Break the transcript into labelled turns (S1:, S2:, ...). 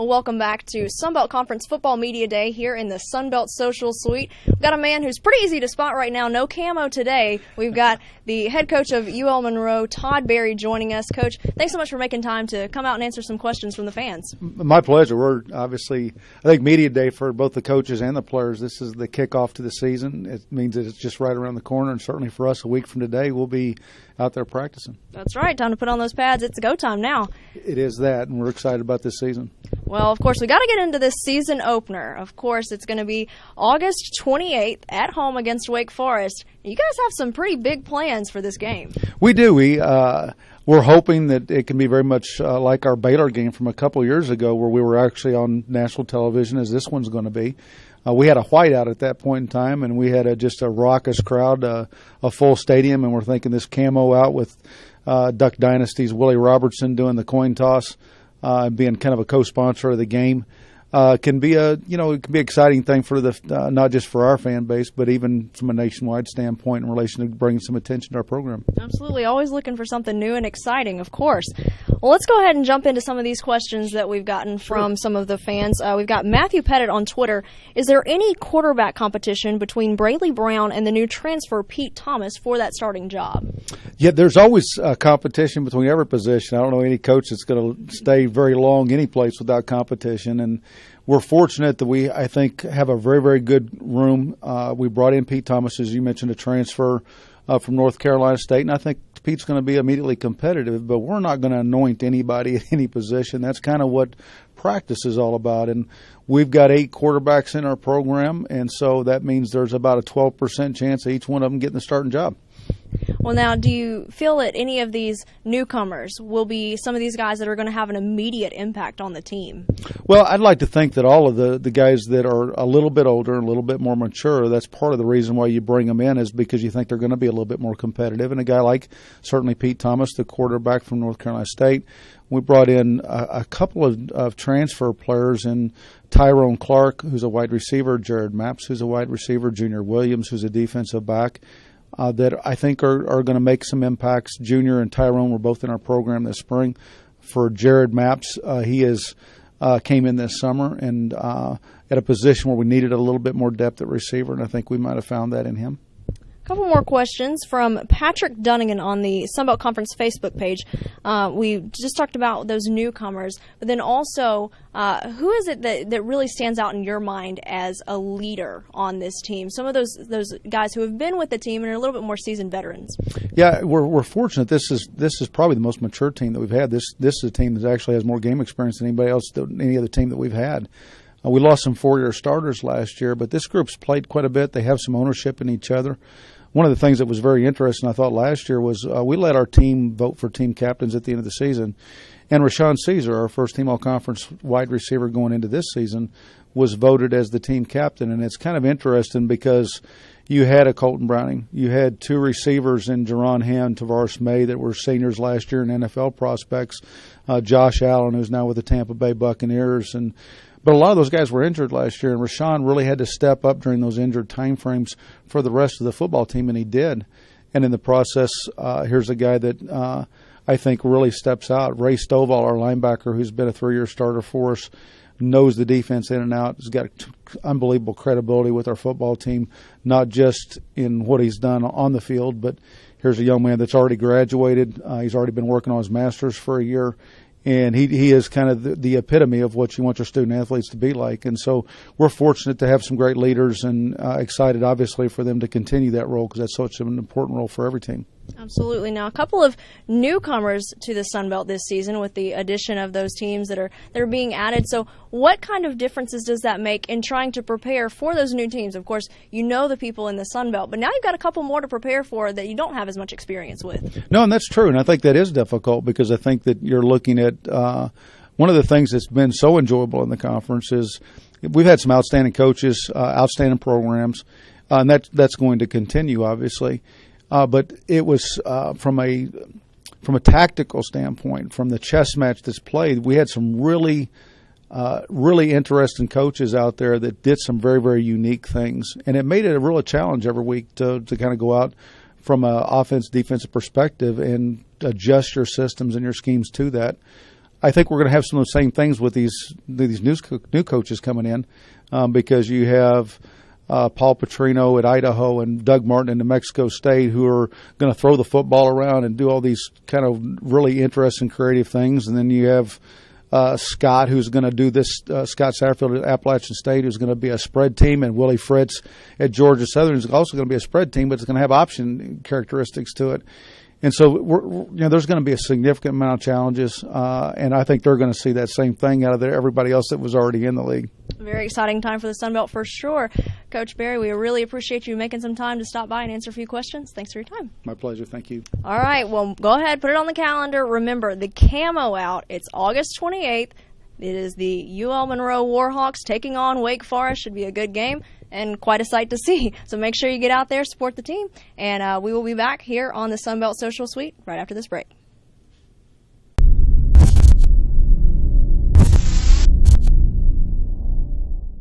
S1: Well, welcome back to Sunbelt Conference Football Media Day here in the Sunbelt Social Suite. We've got a man who's pretty easy to spot right now. No camo today. We've got the head coach of ULM Monroe, Todd joining us. Coach, thanks so much for making time to come out and answer some questions from the fans.
S2: My pleasure. We're obviously, I think, Media Day for both the coaches and the players. This is the kickoff to the season. It means that it's just right around the corner, and certainly for us, a week from today, we'll be out there practicing.
S1: That's right. Time to put on those pads. It's go time now.
S2: It is that, and we're excited about this season.
S1: Well, of course, we got to get into this season opener. Of course, it's going to be August 28th at home against Wake Forest. You guys have some pretty big plans for this game.
S2: We do. We're hoping that it can be very much like our Baylor game from a couple years ago, where we were actually on national television, as this one's going to be. We had a whiteout at that point in time, and we had just a raucous crowd, a full stadium, and we're thinking this camo out with Duck Dynasty's Willie Robertson doing the coin toss, being kind of a co-sponsor of the game, can be it can be an exciting thing for the not just for our fan base, but even from a nationwide standpoint in relation to bringing some attention to our program.
S1: Absolutely, always looking for something new and exciting, of course. Well, let's go ahead and jump into some of these questions that we've gotten from some of the fans. We've got Matthew Pettit on Twitter. Is there any quarterback competition between Brayley Brown and the new transfer Pete Thomas for that starting job?
S2: Yeah, there's always competition between every position. I don't know any coach that's going to stay very long any place without competition, and we're fortunate that we, I think, have a very, very good room. We brought in Pete Thomas, as you mentioned, a transfer from North Carolina State, and I think Pete's going to be immediately competitive, but we're not going to anoint anybody at any position. That's kind of what practice is all about, and we've got 8 quarterbacks in our program, and so that means there's about a 12% chance of each one of them getting the starting job.
S1: Well, now, do you feel that any of these newcomers will be some of these guys that are going to have an immediate impact on the team?
S2: Well, I'd like to think that all of the guys that are a little bit older, a little bit more mature, that's part of the reason why you bring them in, is because you think they're going to be a little bit more competitive. And a guy like certainly Pete Thomas, the quarterback from North Carolina State, we brought in a couple of transfer players in Tyrone Clark, who's a wide receiver, Jared Mapps, who's a wide receiver, Junior Williams, who's a defensive back. That I think are going to make some impacts. Junior and Tyrone were both in our program this spring. For Jared Mapps, he came in this summer and at a position where we needed a little bit more depth at receiver, and I think we might have found that in him.
S1: A couple more questions from Patrick Dunnigan on the Sunbelt Conference Facebook page. We just talked about those newcomers, but then also who is it that really stands out in your mind as a leader on this team? Some of those guys who have been with the team and are a little bit more seasoned veterans.
S2: Yeah, we're fortunate. This is probably the most mature team that we've had. This is a team that actually has more game experience than anybody else, any other team that we've had. We lost some 4-year starters last year, but this group's played quite a bit. They have some ownership in each other. One of the things that was very interesting, I thought, last year was we let our team vote for team captains at the end of the season. And Rashawn Caesar, our first team all-conference wide receiver going into this season, was voted as the team captain. And it's kind of interesting because you had a Colton Browning. You had 2 receivers in Jerron Hand, Tavares May, that were seniors last year and NFL prospects. Josh Allen, who's now with the Tampa Bay Buccaneers. But a lot of those guys were injured last year, and Rashawn really had to step up during those injured time frames for the rest of the football team, and he did. And in the process, here's a guy that I think really steps out. Ray Stovall, our linebacker, who's been a 3-year starter for us, knows the defense in and out. He's got unbelievable credibility with our football team, not just in what he's done on the field, but here's a young man that's already graduated. He's already been working on his master's for a year. And he is kind of the epitome of what you want your student athletes to be like. And so we're fortunate to have some great leaders and excited, obviously, for them to continue that role because that's such an important role for every team.
S1: Absolutely. Now, a couple of newcomers to the Sun Belt this season with the addition of those teams that are being added. So what kind of differences does that make in trying to prepare for those new teams? Of course, you know the people in the Sun Belt, but now you've got a couple more to prepare for that you don't have as much experience with.
S2: No, and that's true, and I think that is difficult because I think that you're looking at one of the things that's been so enjoyable in the conference is we've had some outstanding coaches, outstanding programs, and that's going to continue, obviously. But it was from a tactical standpoint, from the chess match that's played, we had some really interesting coaches out there that did some very, very unique things. And it made it a real challenge every week to kind of go out from an offense-defensive perspective and adjust your systems and your schemes to that. I think we're going to have some of the same things with these new coaches coming in, because you have Paul Petrino at Idaho and Doug Martin in New Mexico State, who are going to throw the football around and do all these kind of really interesting, creative things. And then you have Scott, who's going to do this, Scott Satterfield at Appalachian State, who's going to be a spread team, and Willie Fritz at Georgia Southern is also going to be a spread team, but it's going to have option characteristics to it. And so, there's going to be a significant amount of challenges, and I think they're going to see that same thing out of everybody else that was already in the league.
S1: Very exciting time for the Sun Belt for sure. Coach Berry, we really appreciate you making some time to stop by and answer a few questions. Thanks for your time.
S2: My pleasure. Thank you.
S1: All right. Well, go ahead, put it on the calendar. Remember, the camo out. It's August 28th. It is the UL Monroe Warhawks taking on Wake Forest. Should be a good game and quite a sight to see. So make sure you get out there, support the team, and we will be back here on the Sun Belt Social Suite right after this break.